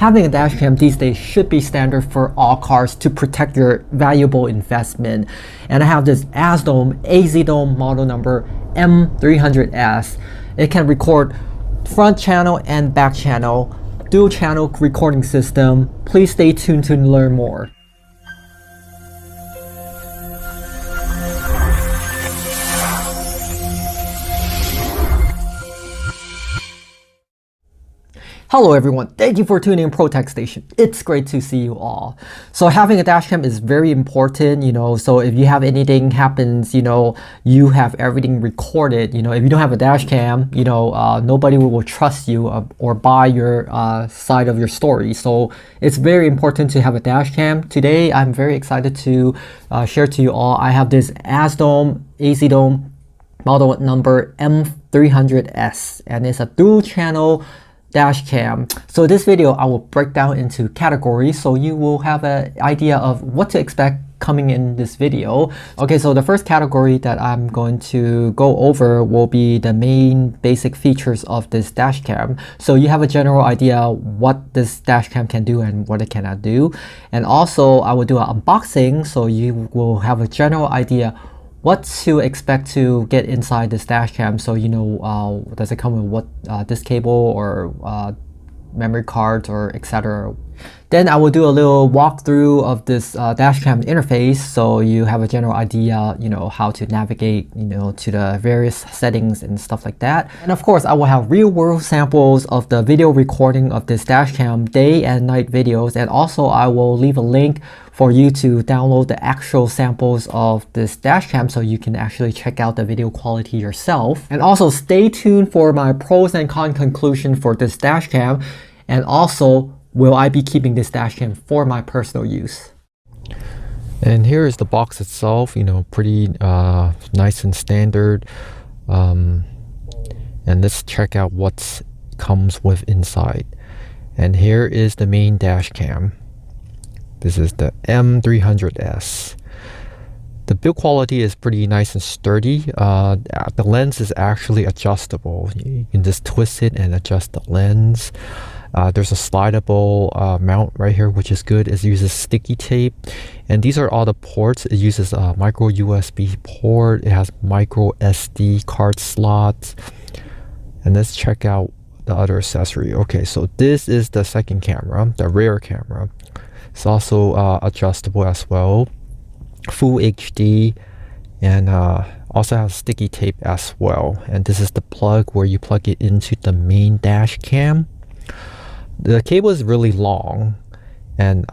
Having a dash cam these days should be standard for all cars to protect your valuable investment. And I have this AZDOME model number M300s. It can record front channel and back channel, dual channel recording system. Please stay tuned to learn more. Hello everyone, thank you for tuning in Protecstation. It's great to see you all. So having a dashcam is very important, so if you have anything happens, you have everything recorded. If you don't have a dashcam, nobody will trust you or buy your side of your story. So it's very important to have a dashcam. Today, I'm very excited to share to you all. I have this AZDOME model number M300s, and it's a dual channel dash cam. So this video I will break down into categories so you will have an idea of what to expect coming in this video. Okay, so the first category that I'm going to go over will be the main basic features of this dash cam. So you have a general idea what this dash cam can do and what it cannot do. And also I will do an unboxing so you will have a general idea what to expect to get inside this dash cam. So does it come with what this cable or memory cards or etc. Then I will do a little walkthrough of this dash cam interface so you have a general idea how to navigate to the various settings and stuff like that. And of course I will have real world samples of the video recording of this dash cam, day and night videos, and also I will leave a link for you to download the actual samples of this dash cam so you can actually check out the video quality yourself. And also stay tuned for my pros and cons conclusion for this dash cam, and also will I be keeping this dash cam for my personal use. And here is the box itself, pretty nice and standard. And let's check out what comes with inside. And here is the main dash cam. This is the M300s. The build quality is pretty nice and sturdy. The lens is actually adjustable. You can just twist it and adjust the lens. There's a slidable mount right here, which is good. It uses sticky tape. And these are all the ports. It uses a micro USB port. It has micro SD card slots. And let's check out the other accessory. Okay, so this is the second camera, the rear camera. It's also adjustable as well, full HD, and also has sticky tape as well. And this is the plug where you plug it into the main dash cam. The cable is really long, and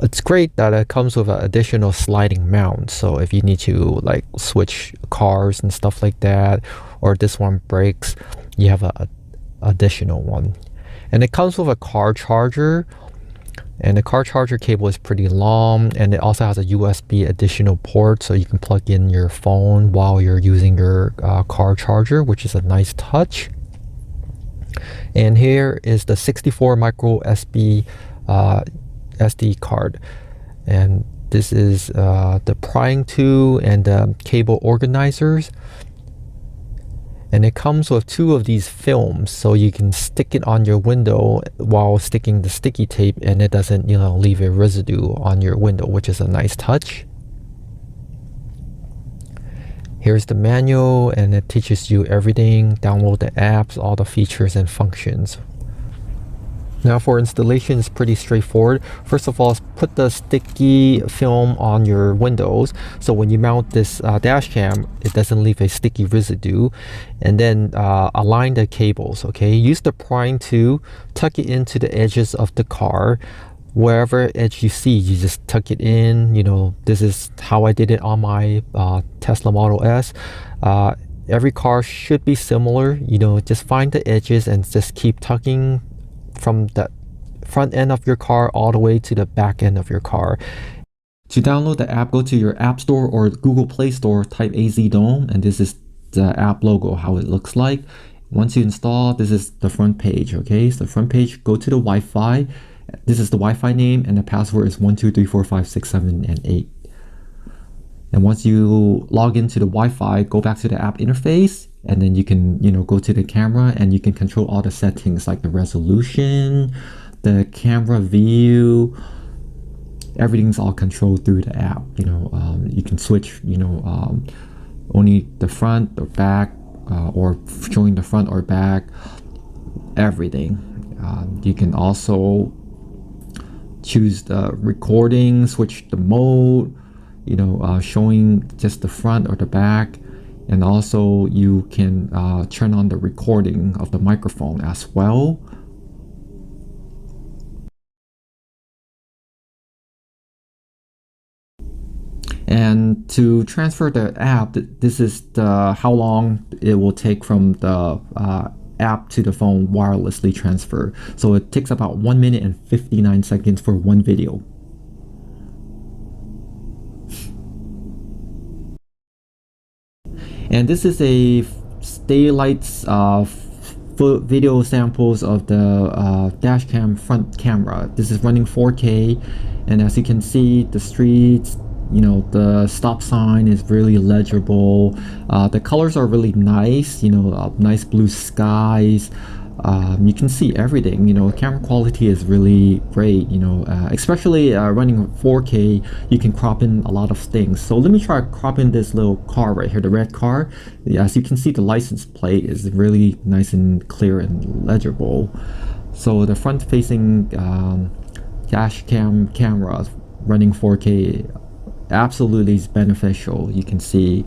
it's great that it comes with an additional sliding mount. So if you need to like switch cars and stuff like that, or this one breaks, you have an additional one. And it comes with a car charger. And the car charger cable is pretty long, and it also has a USB additional port so you can plug in your phone while you're using your car charger, which is a nice touch. And here is the 64 micro SD card, and this is the prying tool and the cable organizers. And it comes with two of these films, so you can stick it on your window while sticking the sticky tape, and it doesn't, leave a residue on your window, which is a nice touch. Here's the manual, and it teaches you everything. Download the apps, all the features and functions. Now for installation, it's pretty straightforward. First of all, put the sticky film on your windows, so when you mount this dash cam, it doesn't leave a sticky residue. And then align the cables, okay? Use the prying tool, tuck it into the edges of the car. Wherever edge you see, you just tuck it in. This is how I did it on my Tesla Model S. Every car should be similar. Just find the edges and just keep tucking from the front end of your car all the way to the back end of your car. To download the app, go to your App Store or Google Play Store, type AZDOME, and this is the app logo, how it looks like. Once you install, this is the front page, okay? So the front page, go to the Wi-Fi. This is the Wi-Fi name, and the password is 1, 2, 3, 4, 5, 6, 7, and 8. And once you log into the Wi-Fi, go back to the app interface, and then you can, go to the camera and you can control all the settings like the resolution, the camera view. Everything's all controlled through the app. You can switch, only the front or back, or showing the front or back, everything. You can also choose the recording, switch the mode, showing just the front or the back. And also you can turn on the recording of the microphone as well. And to transfer the app, this is how long it will take from the app to the phone wirelessly transfer. So it takes about 1 minute and 59 seconds for one video. And this is a daylights video samples of the Dashcam front camera. This is running 4K, and as you can see, the streets, the stop sign is really legible. The colors are really nice, nice blue skies. You can see everything. Camera quality is really great, especially running 4K. You can crop in a lot of things. So let me try crop in this little car right here, the red car. As you can see, the license plate is really nice and clear and legible. So the front facing Dashcam camera running 4K absolutely is beneficial. You can see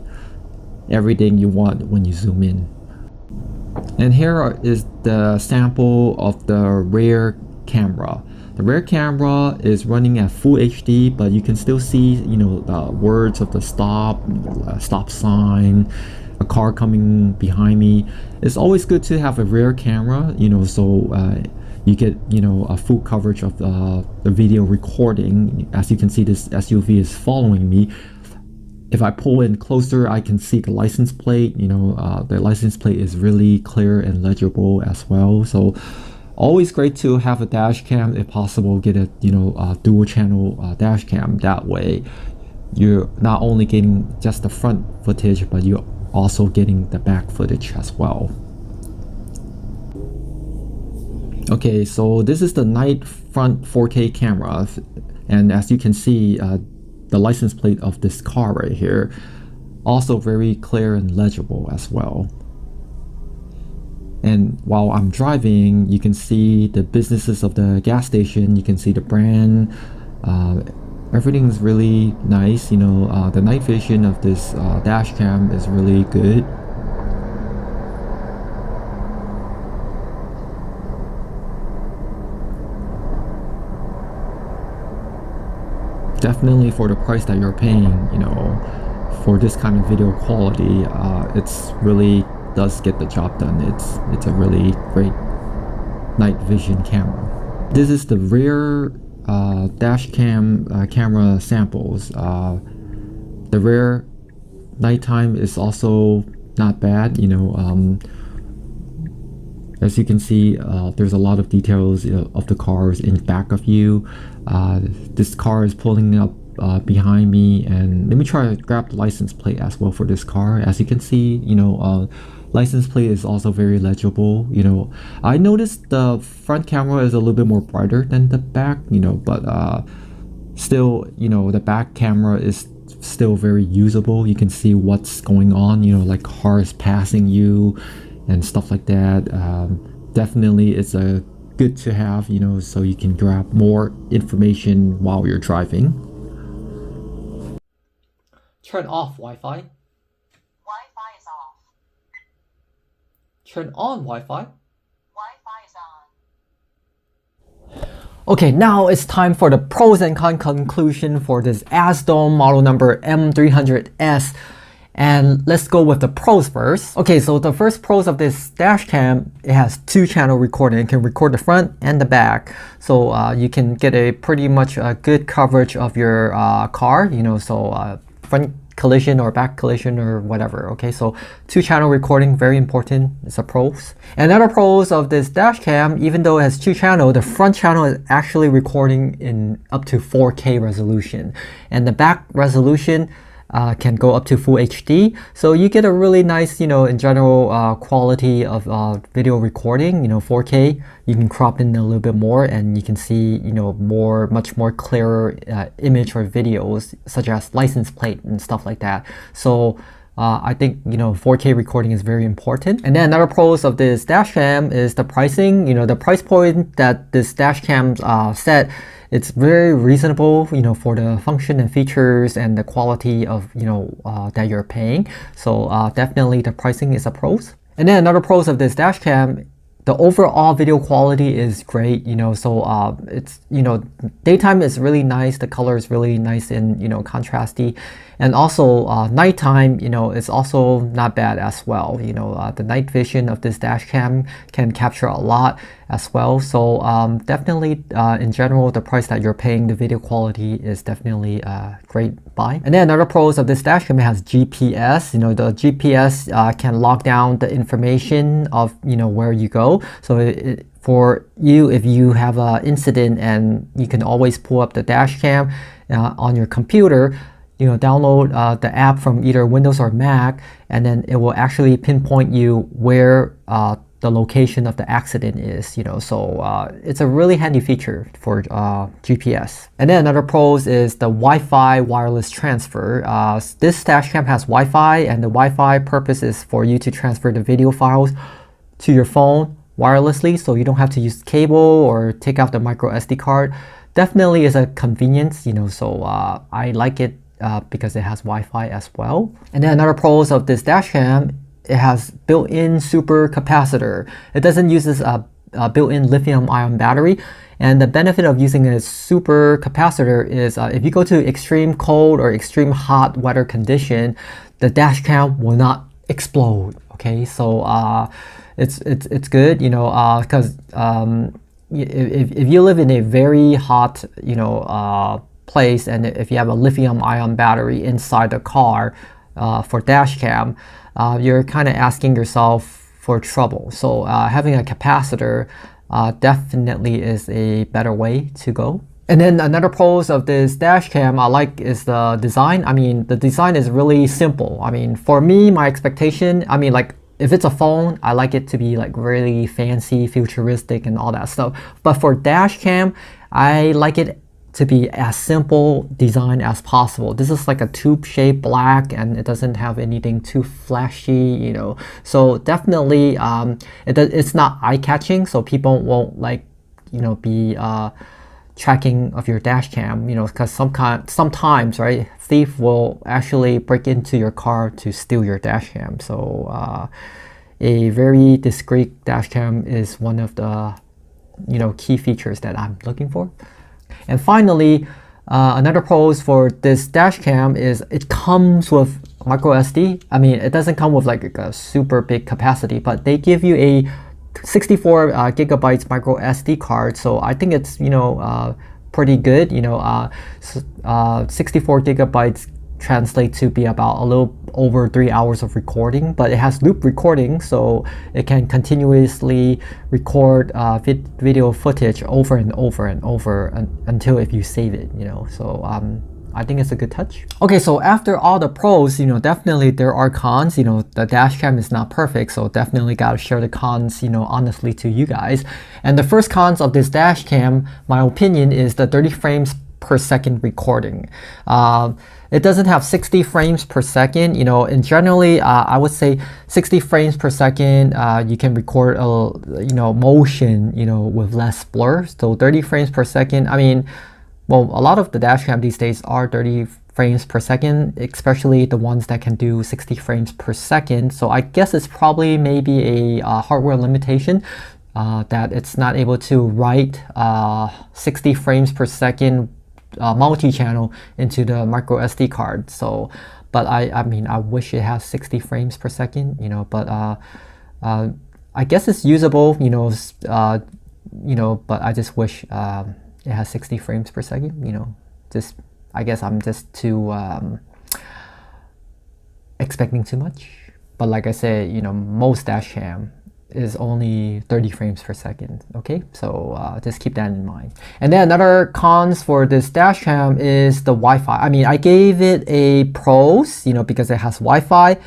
everything you want when you zoom in. And here is the sample of the rear camera. The rear camera is running at full HD, but you can still see, the words of the stop sign, a car coming behind me. It's always good to have a rear camera, so you get, a full coverage of the video recording. As you can see, this SUV is following me. If I pull in closer, I can see the license plate. The license plate is really clear and legible as well. So always great to have a dash cam. If possible, get a dual channel dash cam. That way you're not only getting just the front footage, but you're also getting the back footage as well. Okay, so this is the night front 4K camera, and as you can see, the license plate of this car right here, also very clear and legible as well. And while I'm driving, you can see the businesses of the gas station, you can see the brand, everything's really nice. The night vision of this dash cam is really good. Definitely for the price that you're paying, for this kind of video quality, it's really does get the job done. It's a really great night vision camera. This is the rear dash cam camera samples. The rear nighttime is also not bad. As you can see, there's a lot of details of the cars in back of you. This car is pulling up behind me, and let me try to grab the license plate as well for this car. As you can see, license plate is also very legible. I noticed the front camera is a little bit more brighter than the back, but still, the back camera is still very usable. You can see what's going on, like cars passing you and stuff like that. Definitely it's a good to have, so you can grab more information while you're driving. Turn off Wi-Fi. Wi-Fi is off. Turn on Wi-Fi. Wi-Fi is on. Okay, now it's time for the pros and cons conclusion for this AZDOME model number M300s. And let's go with the pros first. Okay, so the first pros of this dash cam, it has 2-channel recording. It can record the front and the back. So you can get a pretty much good coverage of your car, so front collision or back collision or whatever. Okay, so 2-channel recording, very important. It's a pros. Another pros of this dash cam, even though it has 2-channel, the front channel is actually recording in up to 4K resolution. And the back resolution, can go up to full HD. So you get a really nice, in general, quality of video recording, 4K. You can crop in a little bit more and you can see, much more clearer image or videos such as license plate and stuff like that. So I think 4K recording is very important. And then another pros of this Dashcam is the pricing. The price point that this Dashcam set, it's very reasonable, for the function and features and the quality of that you're paying. So definitely the pricing is a pros. And then another pros of this Dashcam, the overall video quality is great, so it's, daytime is really nice, the color is really nice and, contrasty. And also nighttime, is also not bad as well. The night vision of this Dashcam can capture a lot as well. So definitely, in general, the price that you're paying, the video quality is definitely a great buy. And then another pros of this Dashcam, it has GPS. The GPS can lock down the information of where you go. So for you, if you have an incident, and you can always pull up the Dashcam on your computer, download the app from either Windows or Mac, and then it will actually pinpoint you where the location of the accident is, so it's a really handy feature for GPS. And then another pros is the Wi-Fi wireless transfer. This Dashcam has Wi-Fi, and the Wi-Fi purpose is for you to transfer the video files to your phone wirelessly, so you don't have to use cable or take out the micro SD card. Definitely is a convenience, so I like it because it has Wi-Fi as well. And then another pros of this Dashcam, it has built-in super capacitor. It doesn't use this built-in lithium-ion battery. And the benefit of using a super capacitor is if you go to extreme cold or extreme hot weather condition, the Dashcam will not explode. Okay, so it's good, because if you live in a very hot, place, and if you have a lithium-ion battery inside the car for Dashcam, you're kind of asking yourself for trouble. So having a capacitor definitely is a better way to go. And then another pros of this Dashcam I like is the design. I mean, the design is really simple. I mean, for me, my expectation, like if it's a phone, I like it to be like really fancy, futuristic and all that stuff. But for Dashcam, I like it to be as simple design as possible. This is like a tube-shaped black, and it doesn't have anything too flashy, So definitely, it's not eye-catching, so people won't be tracking of your Dashcam, because sometimes, right, thief will actually break into your car to steal your Dashcam. So a very discreet Dashcam is one of the key features that I'm looking for. And finally, another pros for this Dashcam is it comes with micro SD. I mean, it doesn't come with like a super big capacity, but they give you a 64 gigabytes micro SD card. So I think it's pretty good. 64 gigabytes translate to be about a little over 3 hours of recording, but it has loop recording, so it can continuously record video footage over and over and over until if you save it, so I think it's a good touch. Okay, so after all the pros, definitely there are cons. The Dashcam is not perfect, so definitely gotta share the cons, honestly to you guys. And the first cons of this Dashcam, my opinion, is the 30 frames per second recording. It doesn't have 60 frames per second. And generally, I would say 60 frames per second, you can record motion, with less blur. So 30 frames per second, I mean, well, a lot of the Dashcam these days are 30 frames per second, especially the ones that can do 60 frames per second. So I guess it's probably maybe a hardware limitation that it's not able to write 60 frames per second multi-channel into the micro SD card. So, but I mean, I wish it has 60 frames per second, but I guess it's usable, but I just wish it has 60 frames per second, just, I guess I'm just too expecting too much. But like I said, most Dashcam is only 30 frames per second. Okay, so just keep that in mind. And then another cons for this Dashcam is the Wi-Fi. I mean, I gave it a pros, you know, because it has Wi-Fi,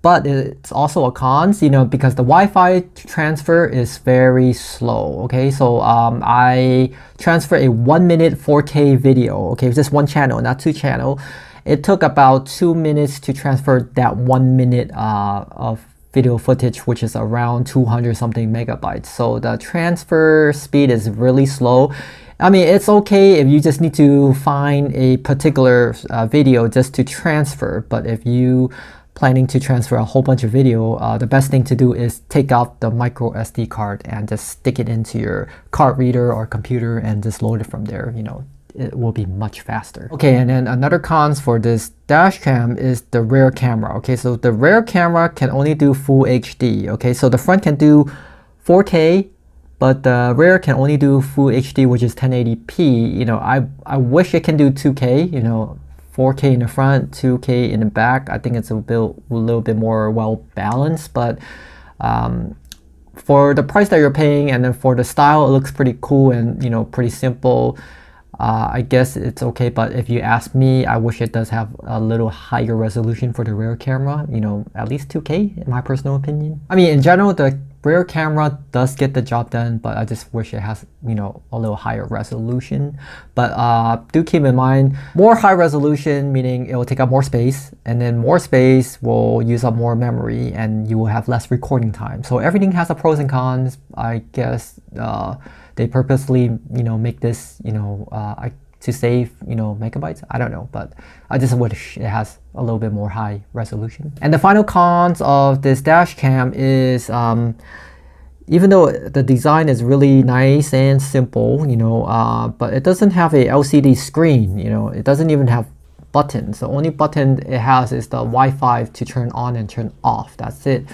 but it's also a cons, you know, because the Wi-Fi transfer is very slow. Okay, so I transfer a 1 minute 4K video. Okay, just one channel, not two channel. It took about 2 minutes to transfer that 1 minute of video footage, which is around 200 something megabytes. So the transfer speed is really slow. I mean, it's okay if you just need to find a particular video just to transfer, but if you planning to transfer a whole bunch of video, the best thing to do is take out the micro SD card and just stick it into your card reader or computer and just load it from there. You know, it will be much faster. Okay, and then another cons for this Dashcam is the rear camera. Okay, so the rear camera can only do full HD. Okay, so the front can do 4K, but the rear can only do full HD, which is 1080p. You know, I wish it can do 2K. You know, 4K in the front, 2K in the back. I think it's a little bit more well balanced, but for the price that you're paying and then for the style, it looks pretty cool and, you know, pretty simple. I guess it's okay, but if you ask me, I wish it does have a little higher resolution for the rear camera, you know, at least 2K in my personal opinion. I mean, in general, the rear camera does get the job done, but I just wish it has, you know, a little higher resolution. But do keep in mind, more high resolution, meaning it will take up more space, and then more space will use up more memory and you will have less recording time. So everything has a pros and cons. I guess they purposely, you know, make this, you know, to save, you know, megabytes. I don't know, but I just wish it has a little bit more high resolution. And the final cons of this Dashcam is, even though the design is really nice and simple, you know, but it doesn't have a LCD screen. You know, it doesn't even have buttons. The only button it has is the Wi-Fi to turn on and turn off. That's it.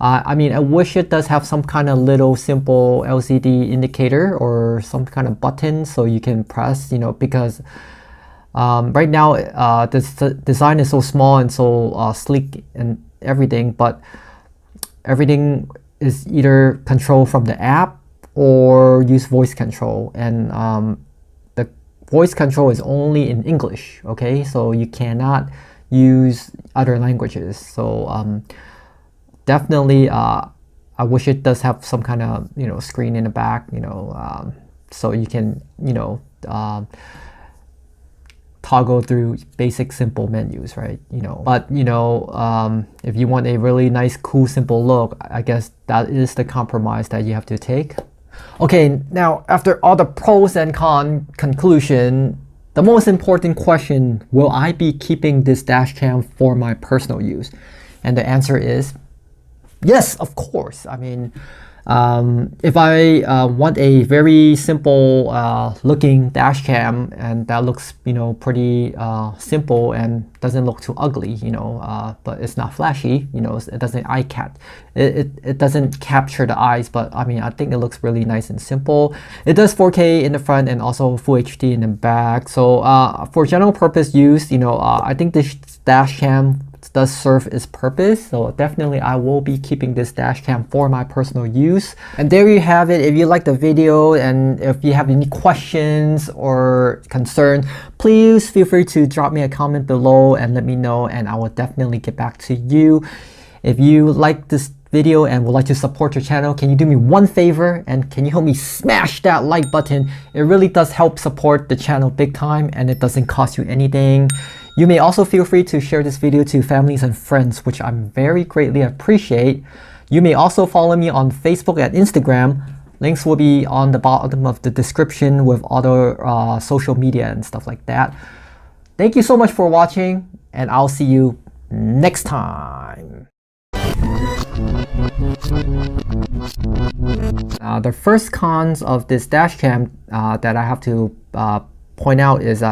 I mean, I wish it does have some kind of little simple LCD indicator or some kind of button so you can press, you know, because right now this design is so small and so sleek and everything, but everything is either controlled from the app or use voice control, and the voice control is only in English. Okay, so you cannot use other languages. So definitely, I wish it does have some kind of, you know, screen in the back, you know, so you can, you know, toggle through basic simple menus, right? You know, but you know, if you want a really nice, cool, simple look, I guess that is the compromise that you have to take. Okay, now after all the pros and cons conclusion, the most important question: will I be keeping this Dashcam for my personal use? And the answer is yes, of course. I mean, if I want a very simple looking Dashcam and that looks, you know, pretty simple and doesn't look too ugly, you know, but it's not flashy, you know, it doesn't it doesn't capture the eyes, but I mean, I think it looks really nice and simple. It does 4K in the front and also full HD in the back. So for general purpose use, you know, I think this Dashcam does serve its purpose, so definitely I will be keeping this Dashcam for my personal use. And there you have it. If you like the video and if you have any questions or concern, please feel free to drop me a comment below and let me know, and I will definitely get back to you. If you like this video and would like to support your channel, can you do me one favor and can you help me smash that like button? It really does help support the channel big time and it doesn't cost you anything. You may also feel free to share this video to families and friends, which I'm very greatly appreciate. You may also follow me on Facebook and Instagram. Links will be on the bottom of the description with other social media and stuff like that. Thank you so much for watching, and I'll see you next time. The first cons of this Dashcam that I have to point out is